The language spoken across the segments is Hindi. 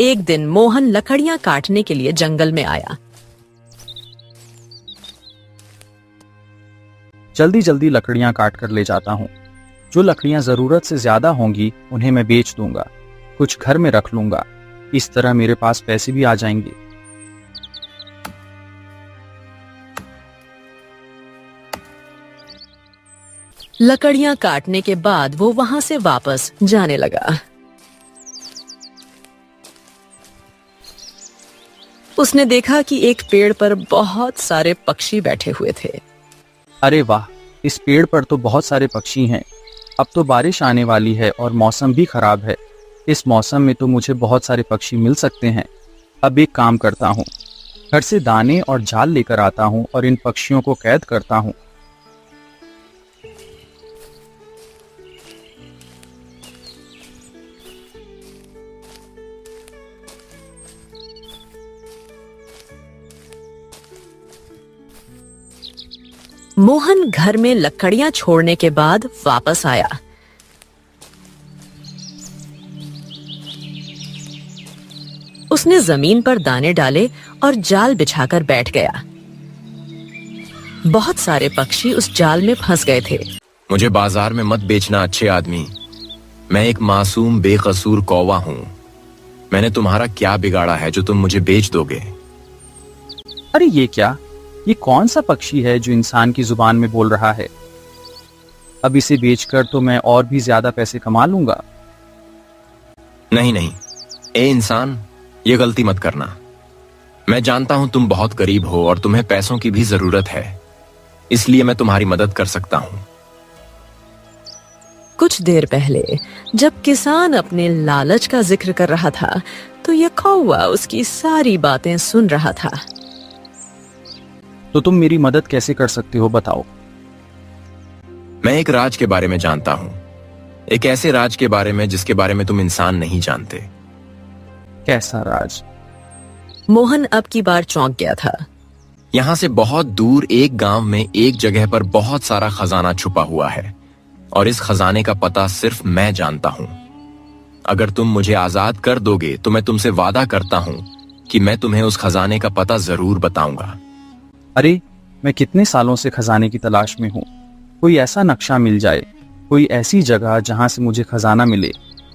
एक दिन मोहन लकड़ियां काटने के लिए जंगल में आया। जल्दी जल्दी लकड़ियां काट कर ले जाता हूँ। जो लकड़ियां जरूरत से ज्यादा होंगी उन्हें मैं बेच दूंगा, कुछ घर में रख लूंगा। इस तरह मेरे पास पैसे भी आ जाएंगे। लकड़ियां काटने के बाद वो वहां से वापस जाने लगा। उसने देखा कि एक पेड़ पर बहुत सारे पक्षी बैठे हुए थे। अरे वाह, इस पेड़ पर तो बहुत सारे पक्षी हैं। अब तो बारिश आने वाली है और मौसम भी खराब है। इस मौसम में तो मुझे बहुत सारे पक्षी मिल सकते हैं। अब एक काम करता हूँ, घर से दाने और जाल लेकर आता हूँ और इन पक्षियों को कैद करता हूँ। मोहन घर में लकड़ियां छोड़ने के बाद वापस आया। उसने जमीन पर दाने डाले और जाल बिछाकर बैठ गया। बहुत सारे पक्षी उस जाल में फंस गए थे। मुझे बाजार में मत बेचना अच्छे आदमी। मैं एक मासूम बेकसूर कौवा हूँ। मैंने तुम्हारा क्या बिगाड़ा है जो तुम मुझे बेच दोगे? अरे ये क्या, ये कौन सा पक्षी है जो इंसान की जुबान में बोल रहा है? अब इसे बेचकर तो मैं और भी ज्यादा पैसे कमा लूंगा। नहीं नहीं, ए इंसान, ये गलती मत करना। मैं जानता हूं तुम बहुत गरीब हो और तुम्हें पैसों की भी जरूरत है, इसलिए मैं तुम्हारी मदद कर सकता हूं। कुछ देर पहले जब किसान अपने लालच का जिक्र कर रहा था तो यह कौवा उसकी सारी बातें सुन रहा था। तो तुम मेरी मदद कैसे कर सकते हो, बताओ। मैं एक राज के बारे में जानता हूं, एक ऐसे राज के बारे में जिसके बारे में तुम इंसान नहीं जानते। कैसा राज? मोहन अब की बार चौंक गया था। यहां से बहुत दूर एक गांव में एक जगह पर बहुत सारा खजाना छुपा हुआ है और इस खजाने का पता सिर्फ मैं जानता हूं। अगर तुम मुझे आजाद कर दोगे तो मैं तुमसे वादा करता हूं कि मैं तुम्हें उस खजाने का पता जरूर बताऊंगा। अरे, मैं कितने सालों से खजाने की तलाश में हूँ। कोई ऐसा नक्शा मिल जाए, कोई ऐसी जगह जहां से मुझे खजाना मिले,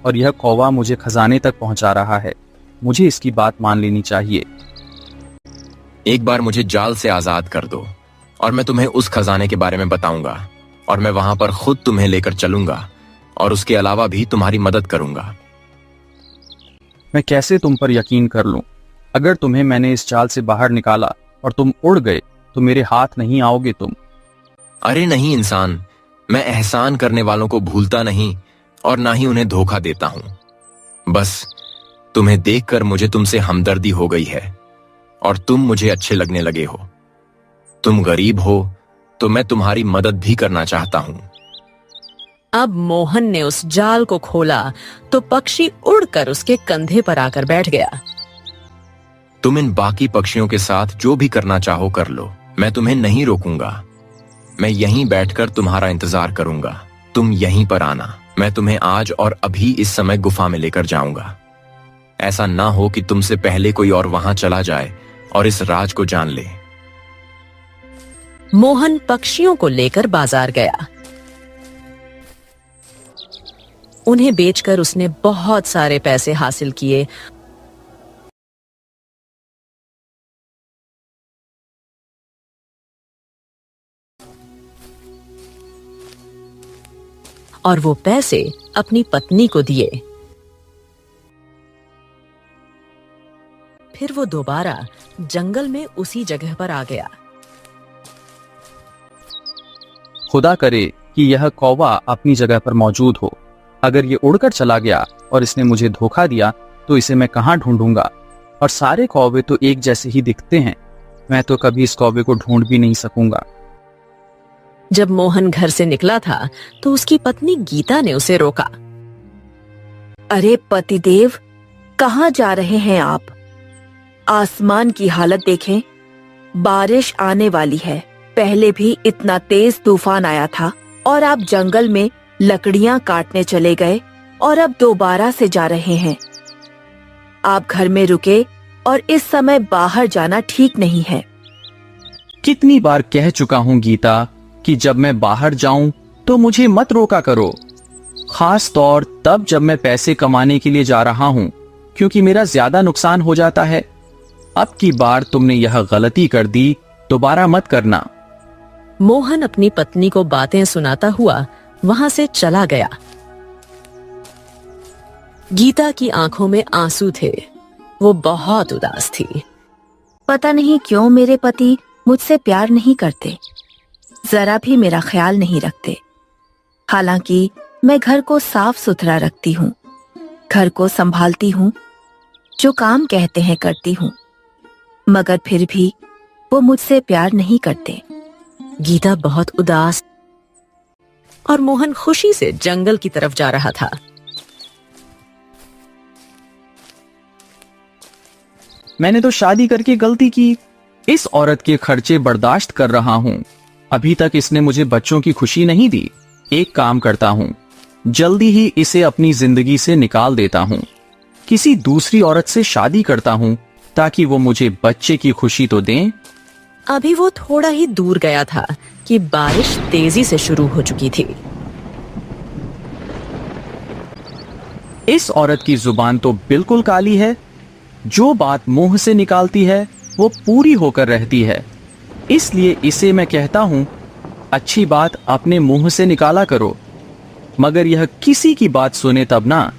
और यह कौवा मुझे खजाने तक पहुंचा रहा है। मुझे इसकी बात मान लेनी चाहिए। एक बार मुझे जाल से आजाद कर दो और मैं तुम्हें उस खजाने के बारे में बताऊंगा और मैं वहां पर खुद तुम्हें लेकर चलूंगा और उसके अलावा भी तुम्हारी मदद करूंगा। मैं कैसे तुम पर यकीन कर लूं? अगर तुम्हें मैंने इस जाल से बाहर निकाला और तुम उड़ गए तो मेरे हाथ नहीं आओगे तुम। अरे नहीं इंसान, मैं एहसान करने वालों को भूलता नहीं और ना ही उन्हें धोखा देता हूं। बस तुम्हें देखकर मुझे तुमसे हमदर्दी हो गई है और तुम मुझे अच्छे लगने लगे हो। तुम गरीब हो तो मैं तुम्हारी मदद भी करना चाहता हूं। अब मोहन ने उस जाल को खोला तो पक्षी उड़कर उसके कंधे पर आकर बैठ गया। तुम इन बाकी पक्षियों के साथ जो भी करना चाहो कर लो, मैं तुम्हें नहीं रोकूंगा। मैं यहीं बैठकर तुम्हारा इंतजार करूंगा। तुम यहीं पर आना। मैं तुम्हें आज और अभी इस समय गुफा में लेकर जाऊंगा। ऐसा ना हो कि तुमसे पहले कोई और वहां चला जाए और इस राज को जान ले। मोहन पक्षियों को लेकर बाजार गया। उन्हें बेचकर उसने बहुत सारे पैसे हासिल किए और वो पैसे अपनी पत्नी को दिए। फिर वो दोबारा जंगल में उसी जगह पर आ गया। खुदा करे कि यह कौवा अपनी जगह पर मौजूद हो। अगर ये उड़कर चला गया और इसने मुझे धोखा दिया तो इसे मैं कहाँ ढूंढूंगा? और सारे कौवे तो एक जैसे ही दिखते हैं। मैं तो कभी इस कौवे को ढूंढ भी नहीं सकूंगा। जब मोहन घर से निकला था तो उसकी पत्नी गीता ने उसे रोका। अरे पतिदेव, कहाँ जा रहे हैं आप? आसमान की हालत देखें, बारिश आने वाली है। पहले भी इतना तेज तूफान आया था और आप जंगल में लकड़ियां काटने चले गए और अब दोबारा से जा रहे हैं। आप घर में रुके और इस समय बाहर जाना ठीक नहीं है। कितनी बार कह चुका हूं गीता कि जब मैं बाहर जाऊं तो मुझे मत रोका करो, खास तौर तब जब मैं पैसे कमाने के लिए जा रहा हूं, क्योंकि मेरा ज्यादा नुकसान हो जाता है। अब की बार तुमने यह गलती कर दी, दोबारा मत करना। मोहन अपनी पत्नी को बातें सुनाता हुआ वहां से चला गया। गीता की आंखों में आंसू थे। वो बहुत उदास थी। पता नहीं क्यों मेरे पति मुझसे प्यार नहीं करते, जरा भी मेरा ख्याल नहीं रखते। हालांकि मैं घर को साफ सुथरा रखती हूँ, घर को संभालती हूँ, जो काम कहते हैं करती हूँ, मगर फिर भी वो मुझसे प्यार नहीं करते। गीता बहुत उदास और मोहन खुशी से जंगल की तरफ जा रहा था। मैंने तो शादी करके गलती की। इस औरत के खर्चे बर्दाश्त कर रहा हूँ। अभी तक इसने मुझे बच्चों की खुशी नहीं दी। एक काम करता हूँ, जल्दी ही इसे अपनी जिंदगी से निकाल देता हूँ। किसी दूसरी औरत से शादी करता हूँ ताकि वो मुझे बच्चे की खुशी तो दें। अभी वो थोड़ा ही दूर गया था कि बारिश तेजी से शुरू हो चुकी थी। इस औरत की जुबान तो बिल्कुल काली है। जो बात मुंह से निकालती है वो पूरी होकर रहती है। इसलिए इसे मैं कहता हूं, अच्छी बात अपने मुंह से निकाला करो, मगर यह किसी की बात सुने तब ना।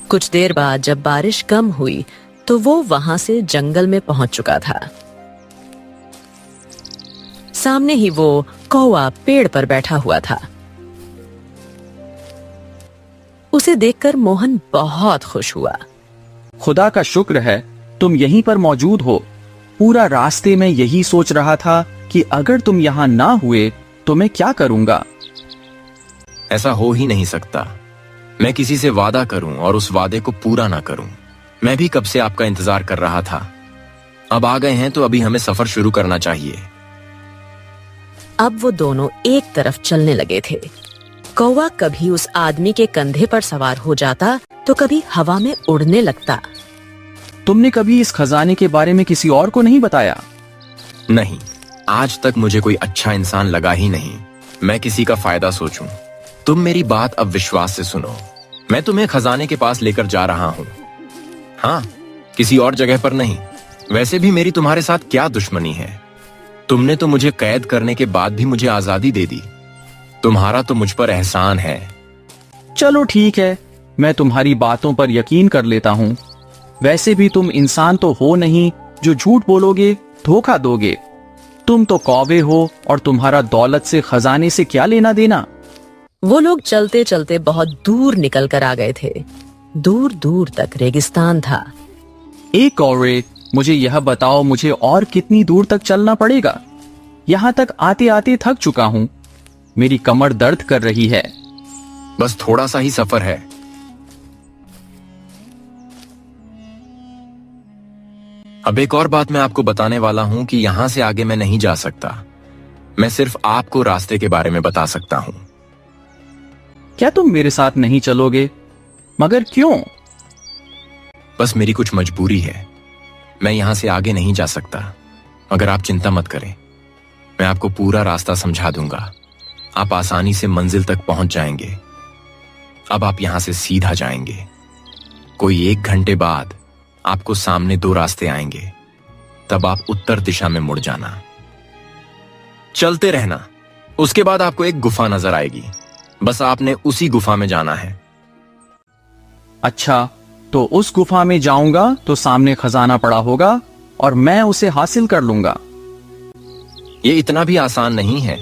कुछ देर बाद जब बारिश कम हुई तो वो वहां से जंगल में पहुंच चुका था। सामने ही वो कौवा पेड़ पर बैठा हुआ था। उसे देखकर मोहन बहुत खुश हुआ। खुदा का शुक्र है तुम यहीं पर मौजूद हो। पूरा रास्ते में यही सोच रहा था कि अगर तुम यहां ना हुए तो मैं क्या करूंगा। ऐसा हो ही नहीं सकता। मैं किसी से वादा करूं और उस वादे को पूरा ना करूं। मैं भी कब से आपका इंतजार कर रहा था। अब आ गए हैं तो अभी हमें सफर शुरू करना चाहिए। अब वो दोनों एक तरफ चलने लगे थे। कौवा कभी उस आदमी के कंधे पर सवार हो जाता तो कभी हवा में उड़ने लगता। तुमने कभी इस खजाने के बारे में किसी और को नहीं बताया? नहीं, आज तक मुझे कोई अच्छा इंसान लगा ही नहीं मैं किसी का फायदा सोचूं। तुम मेरी बात अब विश्वास से सुनो। मैं तुम्हें खजाने के पास लेकर जा रहा हूं। हाँ, किसी और जगह पर नहीं। वैसे भी मेरी तुम्हारे साथ क्या दुश्मनी है। तुमने तो मुझे कैद करने के बाद भी मुझे आजादी दे दी। तुम्हारा तो मुझ पर एहसान है। चलो ठीक है, मैं तुम्हारी बातों पर यकीन कर लेता हूँ। वैसे भी तुम इंसान तो हो नहीं जो झूठ बोलोगे, धोखा दोगे। तुम तो कौवे हो और तुम्हारा दौलत से, खजाने से क्या लेना देना। वो लोग चलते चलते बहुत दूर निकल कर आ गए थे। दूर दूर तक रेगिस्तान था। एक कौवे, मुझे यह बताओ, मुझे और कितनी दूर तक चलना पड़ेगा? यहाँ तक आते आते थक चुका हूँ। मेरी कमर दर्द कर रही है। बस थोड़ा सा ही सफर है। अब एक और बात मैं आपको बताने वाला हूं कि यहां से आगे मैं नहीं जा सकता। मैं सिर्फ आपको रास्ते के बारे में बता सकता हूं। क्या तुम मेरे साथ नहीं चलोगे? मगर क्यों? बस मेरी कुछ मजबूरी है। मैं यहां से आगे नहीं जा सकता। मगर आप चिंता मत करें, मैं आपको पूरा रास्ता समझा दूंगा। आप आसानी से मंजिल तक पहुंच जाएंगे। अब आप यहां से सीधा जाएंगे। कोई 1 घंटे बाद आपको सामने 2 रास्ते आएंगे। तब आप उत्तर दिशा में मुड़ जाना। चलते रहना। उसके बाद आपको एक गुफा नजर आएगी। बस आपने उसी गुफा में जाना है। अच्छा, तो उस गुफा में जाऊंगा तो सामने खजाना पड़ा होगा और मैं उसे हासिल कर लूंगा। ये इतना भी आसान नहीं है।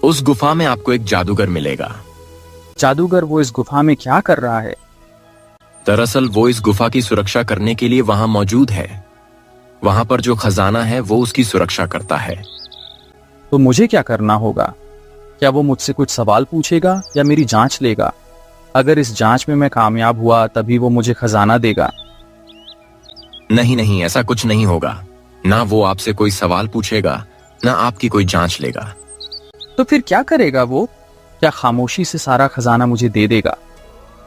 उस गुफा में आपको एक जादूगर मिलेगा। जादूगर वो इस गुफा में क्या कर रहा है? दरअसल वो इस गुफा की सुरक्षा करने के लिए वहां मौजूद है। वहां पर जो खजाना है वो उसकी सुरक्षा करता है। तो मुझे क्या करना होगा? क्या वो मुझसे कुछ सवाल पूछेगा या मेरी जांच लेगा? अगर इस जांच में मैं कामयाब हुआ तभी वो मुझे खजाना देगा। नहीं नहीं, ऐसा कुछ नहीं होगा। ना वो आपसे कोई सवाल पूछेगा, ना आपकी कोई जांच लेगा। तो फिर क्या करेगा वो? क्या खामोशी से सारा खजाना मुझे दे देगा,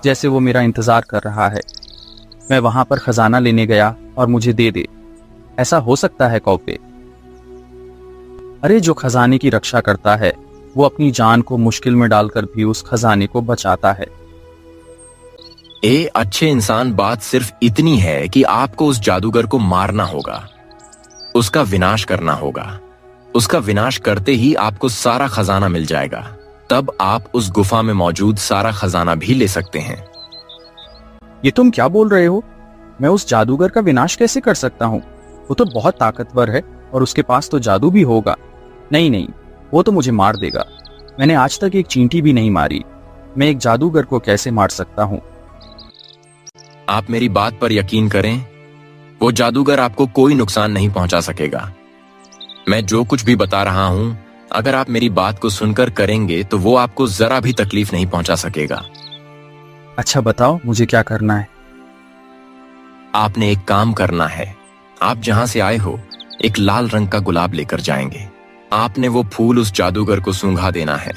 जैसे वो मेरा इंतजार कर रहा है? मैं वहां पर खजाना लेने गया और मुझे दे दे। ऐसा हो सकता है कौवे? अरे जो खजाने की रक्षा करता है वो अपनी जान को मुश्किल में डालकर भी उस खजाने को बचाता है। अच्छे इंसान, बात सिर्फ इतनी है कि आपको उस जादूगर को मारना होगा, उसका विनाश करना होगा। उसका विनाश करते ही आपको सारा खजाना मिल जाएगा। तब आप उस गुफा में मौजूद सारा खजाना भी ले सकते हैं। ये तुम क्या बोल रहे हो? मैं उस जादूगर का विनाश कैसे कर सकता हूँ? वो तो बहुत ताकतवर है और उसके पास तो जादू भी होगा। नहीं नहीं, वो तो मुझे मार देगा। मैंने आज तक एक चींटी भी नहीं मारी। मैं एक जादूगर को कैसे मार सकता हूँ? आप मेरी बात पर यकीन करें, वो जादूगर आपको कोई नुकसान नहीं पहुंचा सकेगा। मैं जो कुछ भी बता रहा हूं, अगर आप मेरी बात को सुनकर करेंगे तो वो आपको जरा भी तकलीफ नहीं पहुंचा सकेगा। अच्छा बताओ, मुझे क्या करना है? आपने एक काम करना है। आप जहां से आए हो एक लाल रंग का गुलाब लेकर जाएंगे। आपने वो फूल उस जादूगर को सूंघा देना है।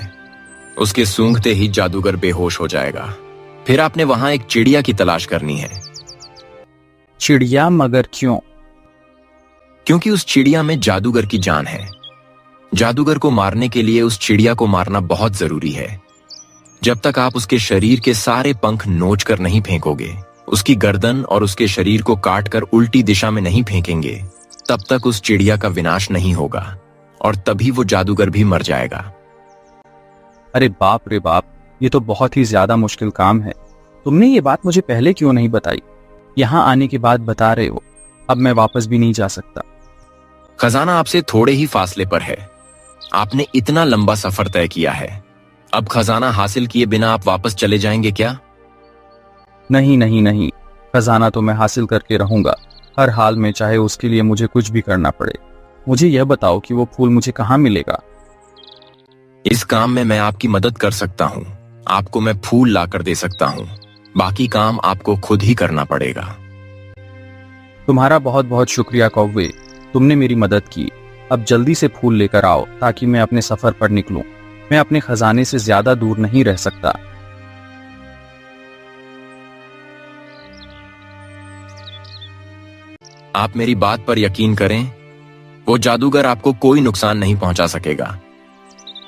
उसके सूंघते ही जादूगर बेहोश हो जाएगा। फिर आपने वहां एक चिड़िया की तलाश करनी है। चिड़िया? मगर क्यों? क्योंकि उस चिड़िया में जादूगर की जान है। जादूगर को मारने के लिए उस चिड़िया को मारना बहुत जरूरी है। जब तक आप उसके शरीर के सारे पंख नोच कर नहीं फेंकोगे, उसकी गर्दन और उसके शरीर को काटकर उल्टी दिशा में नहीं फेंकेंगे, तब तक उस चिड़िया का विनाश नहीं होगा और तभी वो जादूगर भी मर जाएगा। अरे बाप रे बाप, ये तो बहुत ही ज्यादा मुश्किल काम है। तुमने ये बात मुझे पहले क्यों नहीं बताई? यहाँ आने के बाद बता रहे हो। अब मैं वापस भी नहीं जा सकता। खजाना आपसे थोड़े ही फासले पर है। आपने इतना लंबा सफर तय किया है। अब खजाना हासिल किए बिना आप वापस चले जाएंगे क्या? नहीं नहीं नहीं, खजाना तो मैं हासिल करके रहूंगा, हर हाल में, चाहे उसके लिए मुझे कुछ भी करना पड़े। मुझे यह बताओ कि वो फूल मुझे कहाँ मिलेगा? इस काम में मैं आपकी मदद कर सकता हूँ। आपको मैं फूल लाकर दे सकता हूँ। बाकी काम आपको खुद ही करना पड़ेगा। तुम्हारा बहुत बहुत शुक्रिया कौवे, तुमने मेरी मदद की। अब जल्दी से फूल लेकर आओ ताकि मैं अपने सफर पर निकलूं। मैं अपने खजाने से ज्यादा दूर नहीं रह सकता। आप मेरी बात पर यकीन करें, वो जादूगर आपको कोई नुकसान नहीं पहुंचा सकेगा।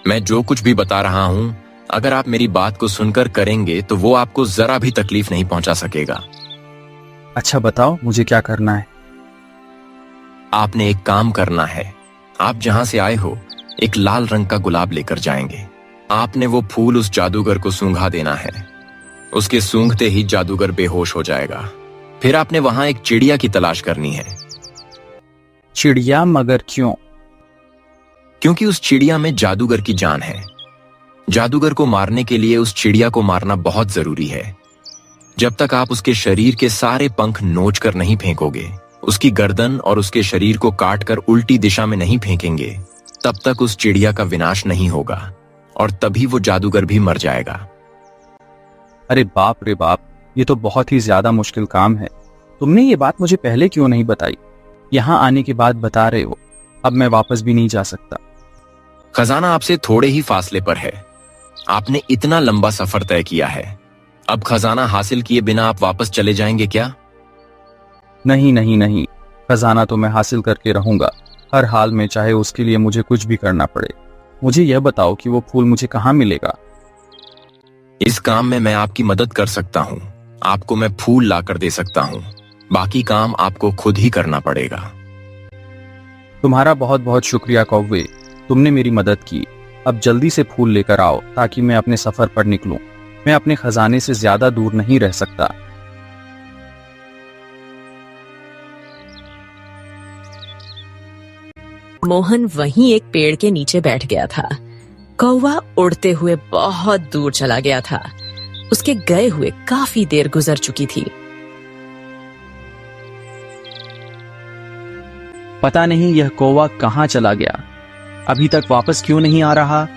मैं जो कुछ भी बता रहा हूं, अगर आप मेरी बात को सुनकर करेंगे तो वो आपको जरा भी तकलीफ नहीं पहुंचा सकेगा। अच्छा बताओ, मुझे क्या करना है? आपने एक काम करना है। आप जहां से आए हो एक लाल रंग का गुलाब लेकर जाएंगे। आपने वो फूल उस जादूगर को सूंघा देना है। उसके सूंघते ही जादूगर बेहोश हो जाएगा। फिर आपने वहां एक चिड़िया की तलाश करनी है। चिड़िया? मगर क्यों? क्योंकि उस चिड़िया में जादूगर की जान है। जादूगर को मारने के लिए उस चिड़िया को मारना बहुत जरूरी है। जब तक आप उसके शरीर के सारे पंख नोच कर नहीं फेंकोगे, उसकी गर्दन और उसके शरीर को काटकर उल्टी दिशा में नहीं फेंकेंगे, तब तक उस चिड़िया का विनाश नहीं होगा और तभी वो जादूगर भी मर जाएगा। अरे बाप रे बाप, ये तो बहुत ही ज्यादा मुश्किल काम है। तुमने ये बात मुझे पहले क्यों नहीं बताई? यहाँ आने के बाद बता रहे हो। अब मैं वापस भी नहीं जा सकता। खजाना आपसे थोड़े ही फासले पर है। आपने इतना लंबा सफर तय किया है। अब खजाना हासिल किए बिना आप वापस चले जाएंगे क्या? नहीं नहीं नहीं, खजाना तो मैं हासिल करके रहूंगा, हर हाल में, चाहे उसके लिए मुझे कुछ भी करना पड़े। मुझे यह बताओ कि वो फूल मुझे कहाँ मिलेगा? इस काम में मैं आपकी मदद कर सकता हूँ। आपको मैं फूल लाकर दे सकता हूँ। बाकी काम आपको खुद ही करना पड़ेगा। तुम्हारा बहुत बहुत शुक्रिया कौवे, तुमने मेरी मदद की। अब जल्दी से फूल लेकर आओ ताकि मैं अपने सफर पर निकलूं। मैं अपने खजाने से ज्यादा दूर नहीं रह सकता। मोहन वहीं एक पेड़ के नीचे बैठ गया था। कौवा उड़ते हुए बहुत दूर चला गया था। उसके गए हुए काफी देर गुजर चुकी थी। पता नहीं यह कौवा कहाँ चला गया, अभी तक वापस क्यों नहीं आ रहा।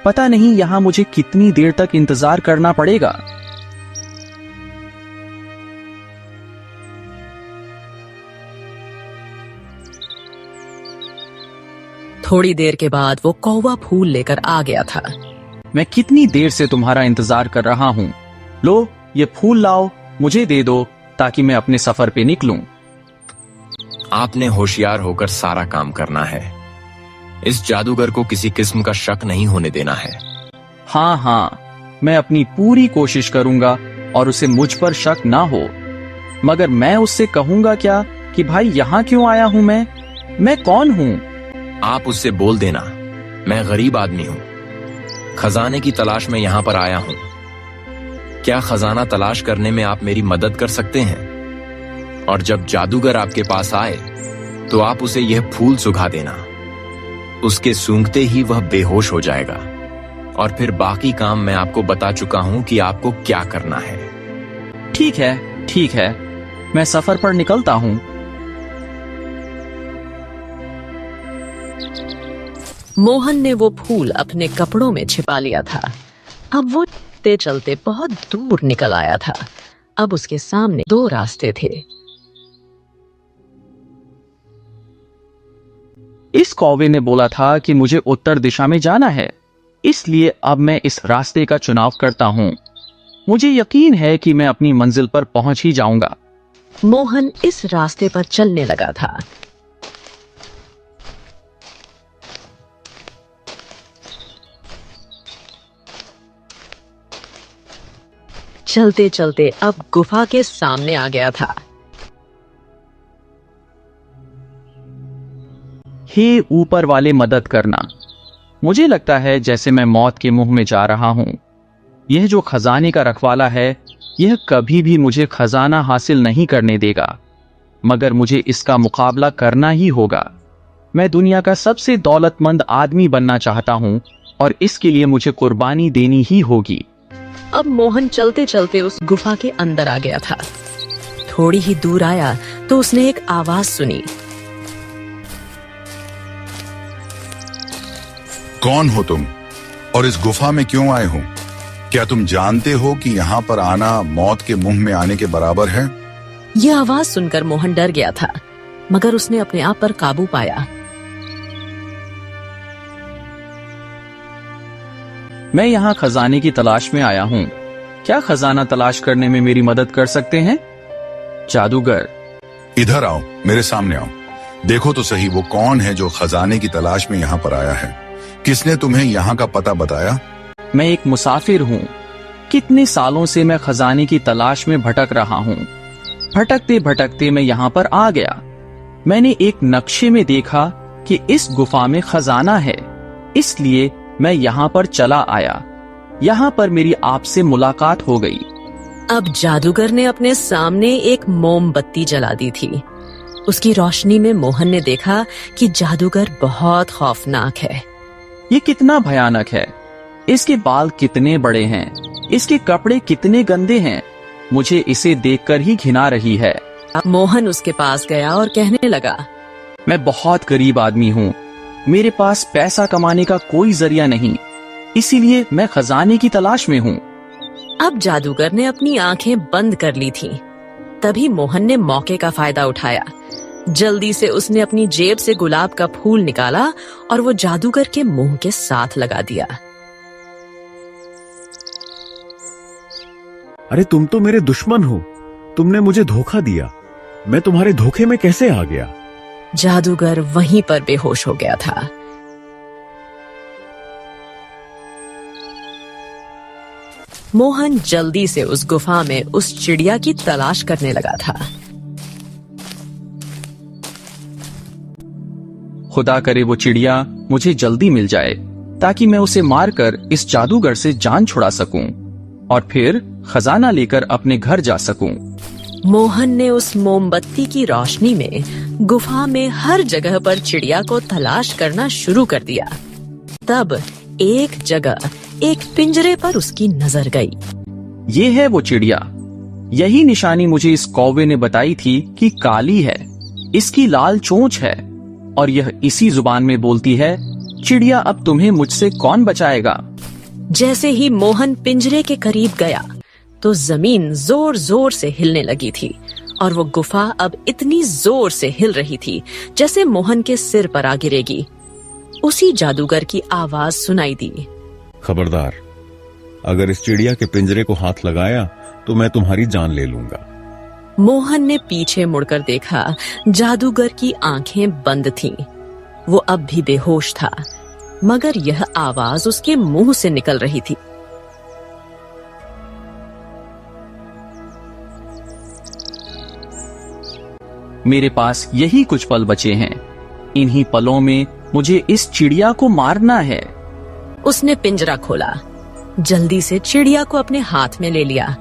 पता नहीं यहाँ मुझे कितनी देर तक इंतजार करना पड़ेगा। थोड़ी देर के बाद वो कौवा फूल लेकर आ गया था। मैं कितनी देर से तुम्हारा इंतजार कर रहा हूँ। लो, ये फूल लाओ, मुझे दे दो ताकि मैं अपने सफर पे निकलूं। आपने होशियार होकर सारा काम करना है। इस जादूगर को किसी किस्म का शक नहीं होने देना है। हाँ हाँ, मैं अपनी पूरी कोशिश करूंगा और उसे मुझ पर शक ना हो। मगर मैं उससे कहूंगा क्या कि भाई यहाँ क्यों आया हूं मैं कौन हूं? आप उससे बोल देना, मैं गरीब आदमी हूं, खजाने की तलाश में यहाँ पर आया हूं। क्या खजाना तलाश करने में आप मेरी मदद कर सकते हैं? और जब जादूगर आपके पास आए तो आप उसे यह फूल सुखा देना। उसके सूंघते ही वह बेहोश हो जाएगा और फिर बाकी काम मैं आपको बता चुका हूं कि आपको क्या करना है। ठीक है, मैं सफर पर निकलता हूं। मोहन ने वो फूल अपने कपड़ों में छिपा लिया था। अब वो चलते चलते बहुत दूर निकल आया था। अब उसके सामने 2 रास्ते थे। इस कौवे ने बोला था कि मुझे उत्तर दिशा में जाना है, इसलिए अब मैं इस रास्ते का चुनाव करता हूं। मुझे यकीन है कि मैं अपनी मंजिल पर पहुंच ही जाऊंगा। मोहन इस रास्ते पर चलने लगा था। चलते चलते अब गुफा के सामने आ गया था। हे ऊपर वाले, मदद करना। मुझे लगता है जैसे मैं मौत के मुंह में जा रहा हूं। यह जो खजाने का रखवाला है, यह कभी भी मुझे खजाना हासिल नहीं करने देगा, मगर मुझे इसका मुकाबला करना ही होगा। मैं दुनिया का सबसे दौलतमंद आदमी बनना चाहता हूं और इसके लिए मुझे कुर्बानी देनी ही होगी। अब मोहन चलते चलते उस गुफा के अंदर आ गया था। थोड़ी ही दूर आया तो उसने एक आवाज सुनी। कौन हो तुम और इस गुफा में क्यों आए हो? क्या तुम जानते हो कि यहाँ पर आना मौत के मुंह में आने के बराबर है? यह आवाज सुनकर मोहन डर गया था, मगर उसने अपने आप पर काबू पाया। मैं यहाँ खजाने की तलाश में आया हूँ। क्या खजाना तलाश करने में मेरी मदद कर सकते हैं? जादूगर, इधर आओ, मेरे सामने आओ। देखो तो सही वो कौन है जो खजाने की तलाश में यहाँ पर आया है। किसने तुम्हें यहाँ का पता बताया? मैं एक मुसाफिर हूँ। कितने सालों से मैं खजाने की तलाश में भटक रहा हूँ। भटकते भटकते मैं यहाँ पर आ गया। मैंने एक नक्शे में देखा कि इस गुफा में खजाना है, इसलिए मैं यहाँ पर चला आया। यहाँ पर मेरी आपसे मुलाकात हो गई। अब जादूगर ने अपने सामने एक मोमबत्ती जला दी थी। उसकी रोशनी में मोहन ने देखा कि जादूगर बहुत खौफनाक है। ये कितना भयानक है। इसके बाल कितने बड़े हैं, इसके कपड़े कितने गंदे हैं। मुझे इसे देखकर ही घिना रही है। मोहन उसके पास गया और कहने लगा, मैं बहुत गरीब आदमी हूँ। मेरे पास पैसा कमाने का कोई जरिया नहीं, इसीलिए मैं खजाने की तलाश में हूँ। अब जादूगर ने अपनी आंखें बंद कर ली थीं। तभी मोहन ने मौके का फायदा उठाया। जल्दी से उसने अपनी जेब से गुलाब का फूल निकाला और वो जादूगर के मुंह के साथ लगा दिया। अरे तुम तो मेरे दुश्मन हो, तुमने मुझे धोखा दिया। मैं तुम्हारे धोखे में कैसे आ गया? जादूगर वहीं पर बेहोश हो गया था। मोहन जल्दी से उस गुफा में उस चिड़िया की तलाश करने लगा था। खुदा करे वो चिड़िया मुझे जल्दी मिल जाए, ताकि मैं उसे मारकर इस जादूगर से जान छुड़ा सकूं और फिर खजाना लेकर अपने घर जा सकूं। मोहन ने उस मोमबत्ती की रोशनी में गुफा में हर जगह पर चिड़िया को तलाश करना शुरू कर दिया। तब एक जगह एक पिंजरे पर उसकी नजर गई। ये है वो चिड़िया। यही निशानी मुझे इस कौवे ने बताई थी कि काली है, इसकी लाल चोंच है और यह इसी जुबान में बोलती है, चिड़िया अब तुम्हें मुझसे कौन बचाएगा। जैसे ही मोहन पिंजरे के करीब गया तो जमीन जोर जोर से हिलने लगी थी और वो गुफा अब इतनी जोर से हिल रही थी जैसे मोहन के सिर पर आ गिरेगी। उसी जादूगर की आवाज सुनाई दी, मोहन ने पीछे मुड़कर देखा। जादूगर की आंखें बंद थीं। वो अब भी बेहोश था, मगर यह आवाज उसके मुंह से निकल रही थी। मेरे पास यही कुछ पल बचे हैं। इन्हीं पलों में मुझे इस चिड़िया को मारना है। उसने पिंजरा खोला, जल्दी से चिड़िया को अपने हाथ में ले लिया।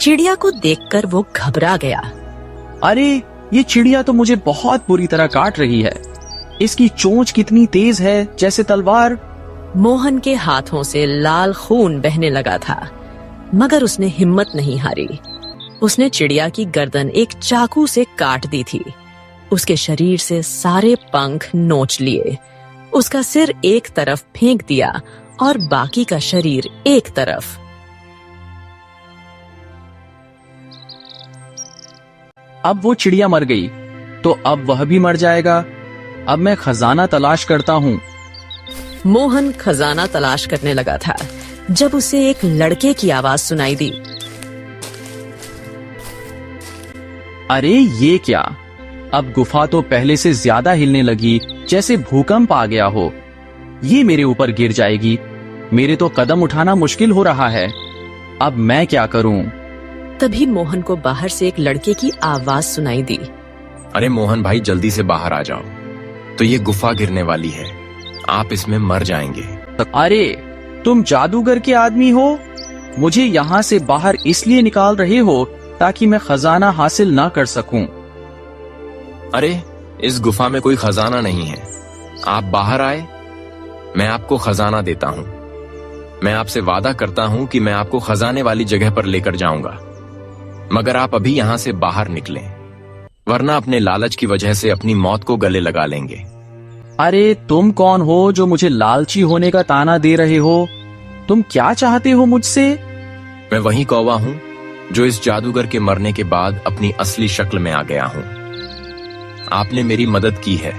चिड़िया को देखकर वो घबरा गया। अरे, ये चिड़िया तो मुझे बहुत बुरी तरह काट रही है। इसकी चोंच कितनी तेज है, जैसे तलवार। मोहन के हाथों से लाल खून बहने लगा था, मगर उसने हिम्मत नहीं हारी। उसने चिड़िया की गर्दन एक चाकू से काट दी थी। उसके शरीर से सारे पंख नोच लिए, उसका सिर एक तरफ फेंक दिया और बाकी का शरीर एक तरफ। अब वो चिड़िया मर गई, तो अब वह भी मर जाएगा। अब मैं खजाना तलाश करता हूँ। मोहन खजाना तलाश करने लगा था जब उसे एक लड़के की आवाज सुनाई दी। अरे, ये क्या? अब गुफा तो पहले से ज्यादा हिलने लगी, जैसे भूकंप आ गया हो। ये मेरे ऊपर गिर जाएगी। मेरे तो कदम उठाना मुश्किल हो रहा है। अब मैं क्या करूं? तभी मोहन को बाहर से एक लड़के की आवाज सुनाई दी। अरे मोहन भाई, जल्दी से बाहर आ जाओ, तो ये गुफा गिरने वाली है। आप इसमें मर जाएंगे। अरे, तुम जादूगर के आदमी हो? मुझे यहाँ से बाहर इसलिए निकाल रहे हो ताकि मैं खजाना हासिल ना कर सकूं। अरे, इस गुफा में कोई खजाना नहीं है। आप बाहर आए, मैं आपको खजाना देता हूँ। मैं आपसे वादा करता हूँ कि मैं आपको खजाने वाली जगह पर लेकर जाऊंगा, मगर आप अभी यहाँ से बाहर निकलें, वरना अपने लालच की वजह से अपनी मौत को गले लगा लेंगे। अरे, तुम कौन हो जो मुझे लालची होने का ताना दे रहे हो? तुम क्या चाहते हो मुझसे? मैं वही कौवा हूँ जो इस जादूगर के मरने के बाद अपनी असली शक्ल में आ गया हूँ। आपने मेरी मदद की है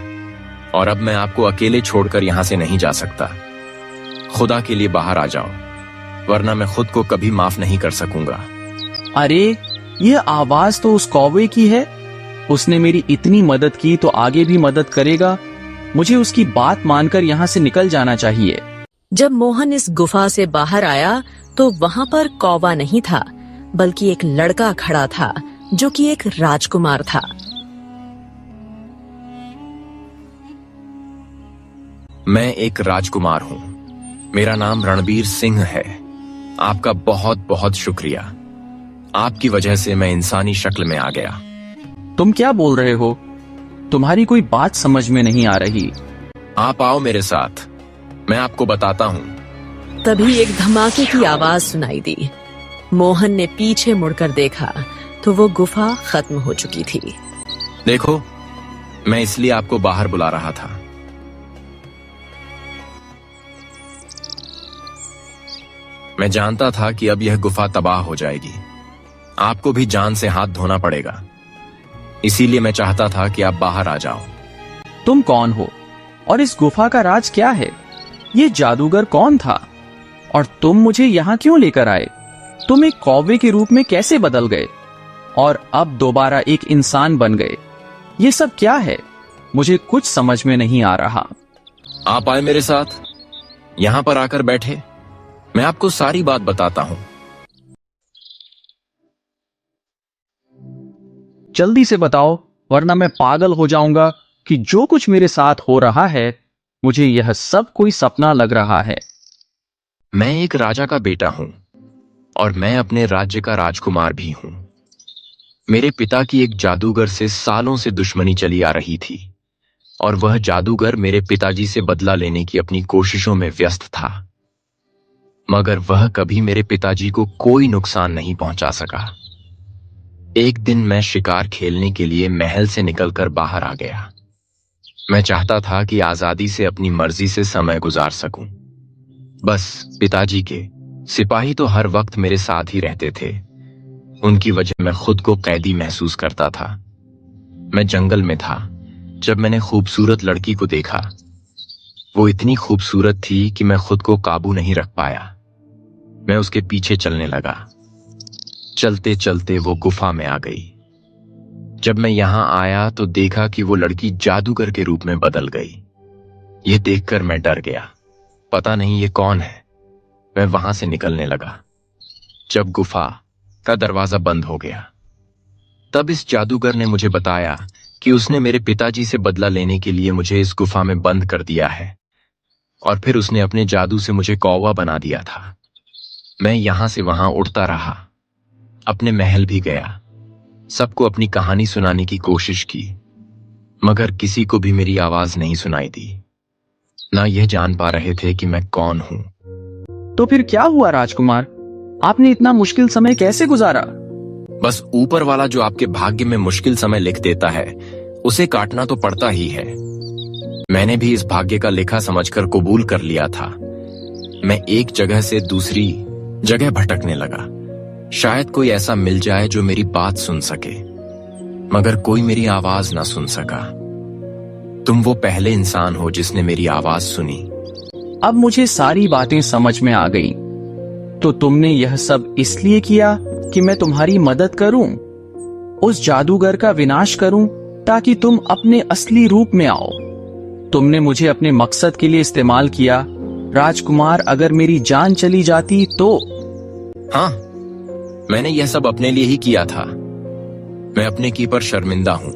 और अब मैं आपको अकेले छोड़कर यहाँ से नहीं जा सकता। खुदा के लिए बाहर आ जाओ, वरना मैं खुद को कभी माफ नहीं कर सकूंगा। अरे, ये आवाज तो उस कौवे की है। उसने मेरी इतनी मदद की तो आगे भी मदद करेगा। मुझे उसकी बात मानकर यहाँ से निकल जाना चाहिए। जब मोहन इस गुफा से बाहर आया तो वहाँ पर कौवा नहीं था, बल्कि एक लड़का खड़ा था जो कि एक राजकुमार था। मैं एक राजकुमार हूँ। मेरा नाम रणबीर सिंह है। आपका बहुत बहुत शुक्रिया। आपकी वजह से मैं इंसानी शक्ल में आ गया। तुम क्या बोल रहे हो? तुम्हारी कोई बात समझ में नहीं आ रही। आप आओ मेरे साथ, मैं आपको बताता हूँ। तभी एक धमाके की आवाज सुनाई दी। मोहन ने पीछे मुड़कर देखा तो वो गुफा खत्म हो चुकी थी। देखो, मैं इसलिए आपको बाहर बुला रहा था। मैं जानता था कि अब यह गुफा तबाह हो जाएगी। आपको भी जान से हाथ धोना पड़ेगा, इसीलिए मैं चाहता था कि आप बाहर आ जाओ। तुम कौन हो और इस गुफा का राज क्या है? ये जादूगर कौन था और तुम मुझे यहाँ क्यों लेकर आए? तुम एक कौवे के रूप में कैसे बदल गए और अब दोबारा एक इंसान बन गए? ये सब क्या है? मुझे कुछ समझ में नहीं आ रहा। आप आए मेरे साथ, यहाँ पर आकर बैठे, मैं आपको सारी बात बताता हूँ। जल्दी से बताओ, वरना मैं पागल हो जाऊंगा कि जो कुछ मेरे साथ हो रहा है, मुझे यह सब कोई सपना लग रहा है। मैं एक राजा का बेटा हूं और मैं अपने राज्य का राजकुमार भी हूं। मेरे पिता की एक जादूगर से सालों से दुश्मनी चली आ रही थी और वह जादूगर मेरे पिताजी से बदला लेने की अपनी कोशिशों में व्यस्त था, मगर वह कभी मेरे पिताजी को कोई नुकसान नहीं पहुंचा सका। एक दिन मैं शिकार खेलने के लिए महल से निकलकर बाहर आ गया। मैं चाहता था कि आजादी से अपनी मर्जी से समय गुजार सकूं। बस पिताजी के सिपाही तो हर वक्त मेरे साथ ही रहते थे। उनकी वजह मैं खुद को कैदी महसूस करता था। मैं जंगल में था जब मैंने खूबसूरत लड़की को देखा। वो इतनी खूबसूरत थी कि मैं खुद को काबू नहीं रख पाया। मैं उसके पीछे चलने लगा। चलते चलते वो गुफा में आ गई। जब मैं यहाँ आया तो देखा कि वो लड़की जादूगर के रूप में बदल गई। ये देखकर मैं डर गया, पता नहीं ये कौन है। मैं वहां से निकलने लगा। जब गुफा का दरवाजा बंद हो गया, तब इस जादूगर ने मुझे बताया कि उसने मेरे पिताजी से बदला लेने के लिए मुझे इस गुफा में बंद कर दिया है, और फिर उसने अपने जादू से मुझे कौवा बना दिया था। मैं यहां से वहां उड़ता रहा, अपने महल भी गया, सबको अपनी कहानी सुनाने की कोशिश की, मगर किसी को भी मेरी आवाज नहीं सुनाई दी। ना यह जान पा रहे थे कि मैं कौन हूं। तो फिर क्या हुआ राजकुमार? आपने इतना मुश्किल समय कैसे गुजारा? बस ऊपर वाला जो आपके भाग्य में मुश्किल समय लिख देता है, उसे काटना तो पड़ता ही है। मैंने भी इस भाग्य का लेखा समझकर कबूल कर लिया था। मैं एक जगह से दूसरी जगह भटकने लगा। शायद कोई ऐसा मिल जाए जो मेरी बात सुन सके, मगर कोई मेरी आवाज ना सुन सका। तुम वो पहले इंसान हो जिसने मेरी आवाज सुनी। अब मुझे सारी बातें समझ में आ गई। तो तुमने यह सब इसलिए किया कि मैं तुम्हारी मदद करूं, उस जादूगर का विनाश करूं, ताकि तुम अपने असली रूप में आओ। तुमने मुझे अपने मकसद के लिए इस्तेमाल किया। राजकुमार, अगर मेरी जान चली जाती तो? हाँ, मैंने यह सब अपने लिए ही किया था। मैं अपने की पर शर्मिंदा हूं,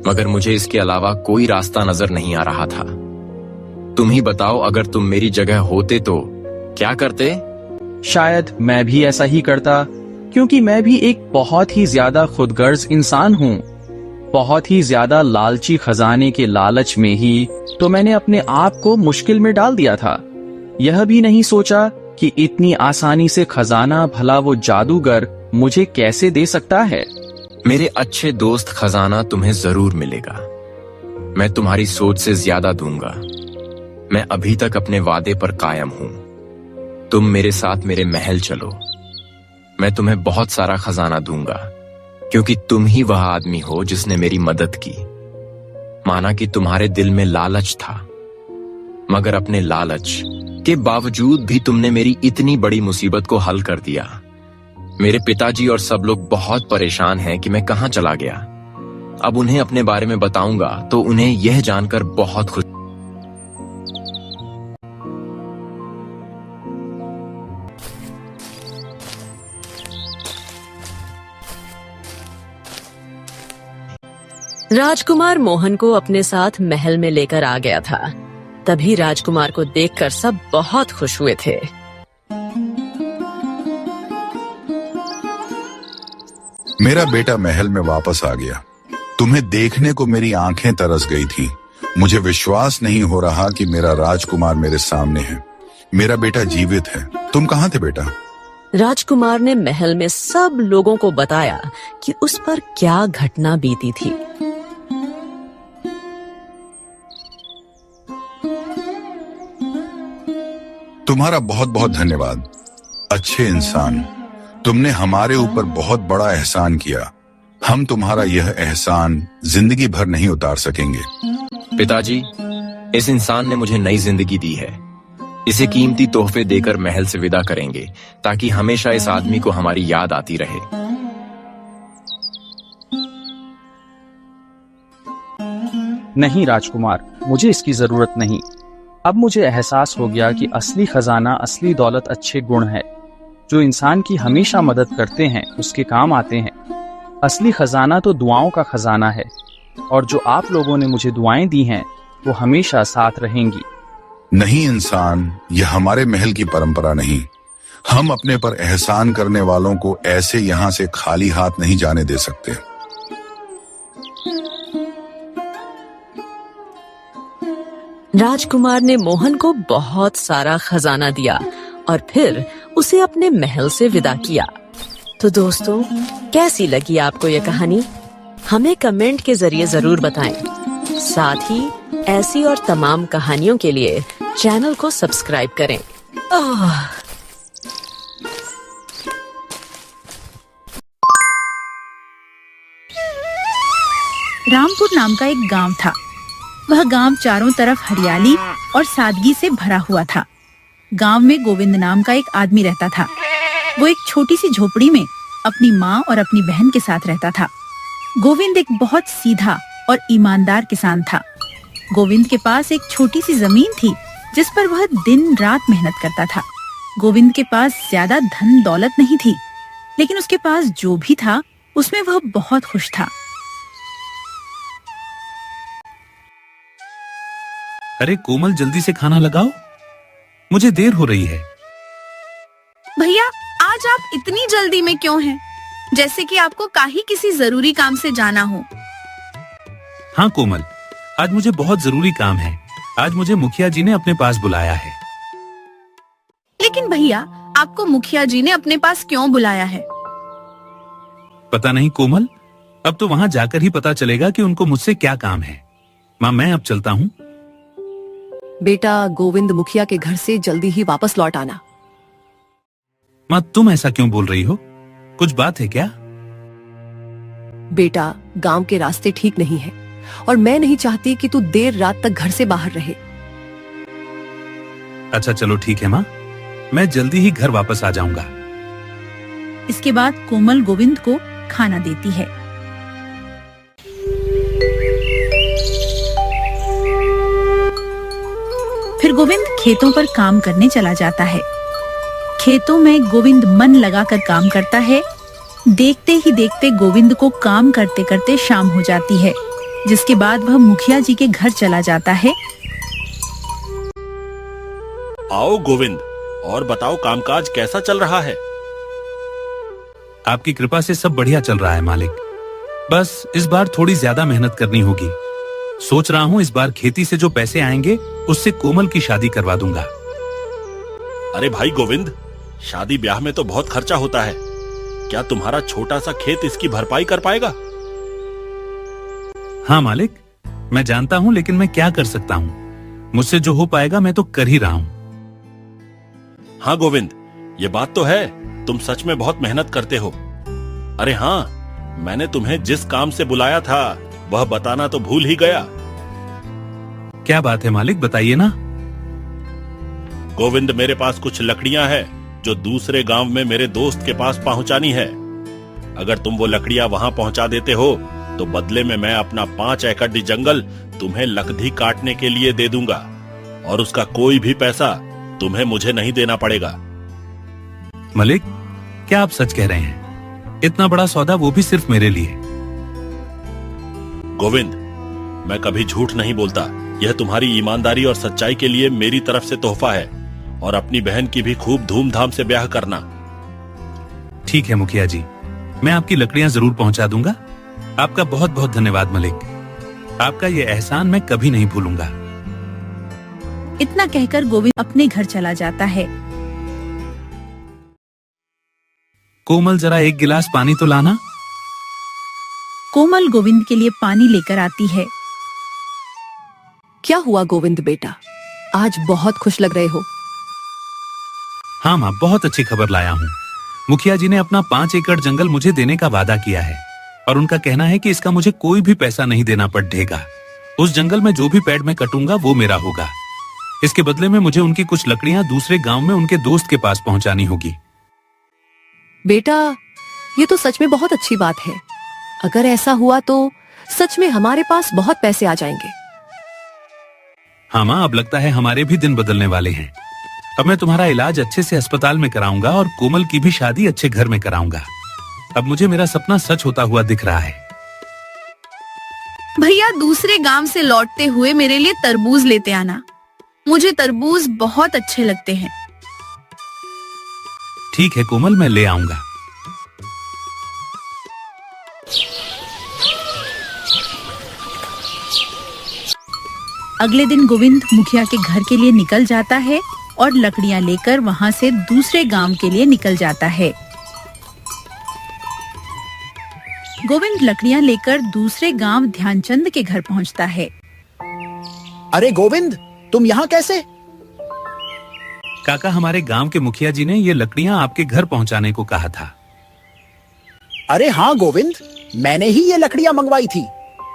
मगर मुझे इसके अलावा कोई रास्ता नजर नहीं आ रहा था। तुम ही बताओ, अगर तुम मेरी जगह होते तो क्या करते? शायद मैं भी ऐसा ही करता, क्योंकि मैं भी एक बहुत ही ज्यादा खुदगर्ज इंसान हूँ। बहुत ही ज्यादा लालची खजाने के लालच में ही तो मैंने अपने आप को मुश्किल में डाल दिया था। यह भी नहीं सोचा कि इतनी आसानी से खजाना भला वो जादूगर मुझे कैसे दे सकता है। मेरे अच्छे दोस्त, खजाना तुम्हें जरूर मिलेगा। मैं तुम्हारी सोच से ज्यादा दूंगा। मैं अभी तक अपने वादे पर कायम हूं। तुम मेरे साथ मेरे महल चलो। मैं तुम्हें बहुत सारा खजाना दूंगा, क्योंकि तुम ही वह आदमी हो जिसने मेरी मदद की। माना कि तुम्हारे दिल में लालच था, मगर अपने लालच के बावजूद भी तुमने मेरी इतनी बड़ी मुसीबत को हल कर दिया। मेरे पिताजी और सब लोग बहुत परेशान हैं कि मैं कहां चला गया। अब उन्हें अपने बारे में बताऊंगा तो उन्हें यह जानकर बहुत खुशी। राजकुमार मोहन को अपने साथ महल में लेकर आ गया था। तभी राजकुमार को देखकर सब बहुत खुश हुए थे। मेरा बेटा महल में वापस आ गया। तुम्हें देखने को मेरी आंखें तरस गई थी। मुझे विश्वास नहीं हो रहा कि मेरा राजकुमार मेरे सामने है। मेरा बेटा जीवित है। तुम कहाँ थे बेटा? राजकुमार ने महल में सब लोगों को बताया कि उस पर क्या घटना बीती थी। तुम्हारा बहुत बहुत धन्यवाद, अच्छे इंसान। तुमने हमारे ऊपर बहुत बड़ा एहसान किया। हम तुम्हारा यह एहसान जिंदगी भर नहीं उतार सकेंगे। पिताजी, इस इंसान ने मुझे नई जिंदगी दी है। इसे कीमती तोहफे देकर महल से विदा करेंगे, ताकि हमेशा इस आदमी को हमारी याद आती रहे। नहीं राजकुमार, मुझे इसकी जरूरत नहीं। अब मुझे एहसास हो गया कि असली खजाना, असली दौलत अच्छे गुण है। जो इंसान की हमेशा मदद करते हैं उसके काम आते हैं। असली खजाना तो दुआओं का खजाना है, और जो आप लोगों ने मुझे दुआएं दी हैं वो हमेशा साथ रहेंगी। नहीं इंसान, यह हमारे महल की परंपरा नहीं। हम अपने पर एहसान करने वालों को ऐसे यहाँ से खाली हाथ नहीं जाने दे सकते। राजकुमार ने मोहन को बहुत सारा खजाना दिया और फिर उसे अपने महल से विदा किया। तो दोस्तों, कैसी लगी आपको ये कहानी? हमें कमेंट के जरिए जरूर बताएं। साथ ही ऐसी और तमाम कहानियों के लिए चैनल को सब्सक्राइब करें। रामपुर नाम का एक गांव था। वह गांव चारों तरफ हरियाली और सादगी से भरा हुआ था। गांव में गोविंद नाम का एक आदमी रहता था। वो एक छोटी सी झोपड़ी में अपनी माँ और अपनी बहन के साथ रहता था। गोविंद एक बहुत सीधा और ईमानदार किसान था। गोविंद के पास एक छोटी सी जमीन थी जिस पर वह दिन रात मेहनत करता था। गोविंद के पास ज्यादा धन दौलत नहीं थी, लेकिन उसके पास जो भी था उसमें वह बहुत खुश था। अरे कोमल, जल्दी से खाना लगाओ, मुझे देर हो रही है। भैया, आज आप इतनी जल्दी में क्यों हैं? जैसे कि आपको काहे किसी जरूरी काम से जाना हो। हाँ कोमल, आज मुझे बहुत जरूरी काम है। आज मुझे मुखिया जी ने अपने पास बुलाया है। लेकिन भैया, आपको मुखिया जी ने अपने पास क्यों बुलाया है? पता नहीं कोमल, अब तो वहाँ जाकर ही पता चलेगा कि उनको मुझसे क्या काम है। माँ, मैं अब चलता हूँ। बेटा, गोविंद मुखिया के घर से जल्दी ही वापस लौट आना। माँ, तुम ऐसा क्यों बोल रही हो? कुछ बात है क्या? बेटा, गांव के रास्ते ठीक नहीं है और मैं नहीं चाहती कि तू देर रात तक घर से बाहर रहे। अच्छा चलो ठीक है माँ, मैं जल्दी ही घर वापस आ जाऊंगा। इसके बाद कोमल गोविंद को खाना देती है। फिर गोविंद खेतों पर काम करने चला जाता है। खेतों में गोविंद मन लगाकर काम करता है। देखते ही देखते गोविंद को काम करते करते शाम हो जाती है, जिसके बाद वह मुखिया जी के घर चला जाता है। आओ गोविंद, और बताओ कामकाज कैसा चल रहा है? आपकी कृपा से सब बढ़िया चल रहा है मालिक। बस इस बार थोड़ी ज्यादा मेहनत करनी होगी। सोच रहा हूँ इस बार खेती से जो पैसे आएंगे उससे कोमल की शादी करवा दूंगा। अरे भाई गोविंद, शादी ब्याह में तो बहुत खर्चा होता है। क्या तुम्हारा छोटा सा खेत इसकी भरपाई कर पाएगा? हाँ मालिक, मैं जानता हूँ, लेकिन मैं क्या कर सकता हूँ। मुझसे जो हो पाएगा मैं तो कर ही रहा हूँ। हाँ गोविंद, ये बात तो है, तुम सच में बहुत मेहनत करते हो। अरे हाँ, मैंने तुम्हें जिस काम से बुलाया था वह बताना तो भूल ही गया। क्या बात है मालिक, बताइए ना। गोविंद, मेरे पास कुछ लकड़ियां हैं जो दूसरे गांव में मेरे दोस्त के पास पहुंचानी है। अगर तुम वो लकड़ियां वहां पहुंचा देते हो तो बदले में मैं अपना 5 एकड़ जंगल तुम्हें लकड़ी काटने के लिए दे दूंगा, और उसका कोई भी पैसा तुम्हें मुझे नहीं देना पड़ेगा। मलिक, क्या आप सच कह रहे हैं? इतना बड़ा सौदा, वो भी सिर्फ मेरे लिए? गोविंद, मैं कभी झूठ नहीं बोलता। यह तुम्हारी ईमानदारी और सच्चाई के लिए मेरी तरफ से तोहफा है, और अपनी बहन की भी खूब धूमधाम से ब्याह करना। ठीक है मुखिया जी, मैं आपकी लकड़ियां जरूर पहुंचा दूंगा। आपका बहुत बहुत धन्यवाद मलिक। आपका ये एहसान मैं कभी नहीं भूलूंगा। इतना कहकर गोविंद अपने घर चला जाता है। कोमल, जरा एक गिलास पानी तो लाना। कोमल गोविंद के लिए पानी लेकर आती है। क्या हुआ गोविंद बेटा, आज बहुत खुश लग रहे हो। हाँ माँ, बहुत अच्छी खबर लाया हूँ। मुखिया जी ने अपना 5 एकड़ जंगल मुझे देने का वादा किया है, और उनका कहना है कि इसका मुझे कोई भी पैसा नहीं देना पड़ेगा। उस जंगल में जो भी पेड़ मैं कटूंगा वो मेरा होगा। इसके बदले में मुझे उनकी कुछ लकड़ियां दूसरे गांव में उनके दोस्त के पास पहुंचानी होगी। बेटा, ये तो सच में बहुत अच्छी बात है। अगर ऐसा हुआ तो सच में हमारे पास बहुत पैसे आ जाएंगे। हाँ माँ, अब लगता है हमारे भी दिन बदलने वाले हैं। अब मैं तुम्हारा इलाज अच्छे से अस्पताल में कराऊंगा और कोमल की भी शादी अच्छे घर में कराऊंगा। अब मुझे मेरा सपना सच होता हुआ दिख रहा है। भैया, दूसरे गांव से लौटते हुए मेरे लिए तरबूज लेते आना। मुझे तरबूज बहुत अच्छे लगते हैं। ठीक है कोमल, मैं ले आऊंगा। अगले दिन गोविंद मुखिया के घर के लिए निकल जाता है और लकड़ियां लेकर वहां से दूसरे गांव के लिए निकल जाता है। गोविंद लकड़ियां लेकर दूसरे गांव ध्यानचंद के घर पहुंचता है। अरे गोविंद, तुम यहाँ कैसे? काका, हमारे गांव के मुखिया जी ने ये लकड़ियां आपके घर पहुंचाने को कहा था। अरे हाँ गोविंद, मैंने ही ये लकड़ियां मंगवाई थी।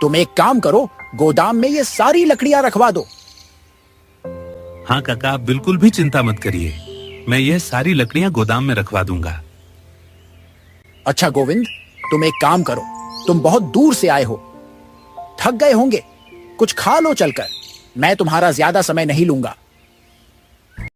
तुम एक काम करो, गोदाम में ये सारी लकड़ियां रखवा दो। हाँ काका, आप बिल्कुल भी चिंता मत करिए, मैं ये सारी लकड़ियां गोदाम में रखवा दूंगा। अच्छा गोविंद, तुम एक काम करो, तुम बहुत दूर से आए हो, थक गए होंगे, कुछ खा लो चलकर। मैं तुम्हारा ज्यादा समय नहीं लूंगा।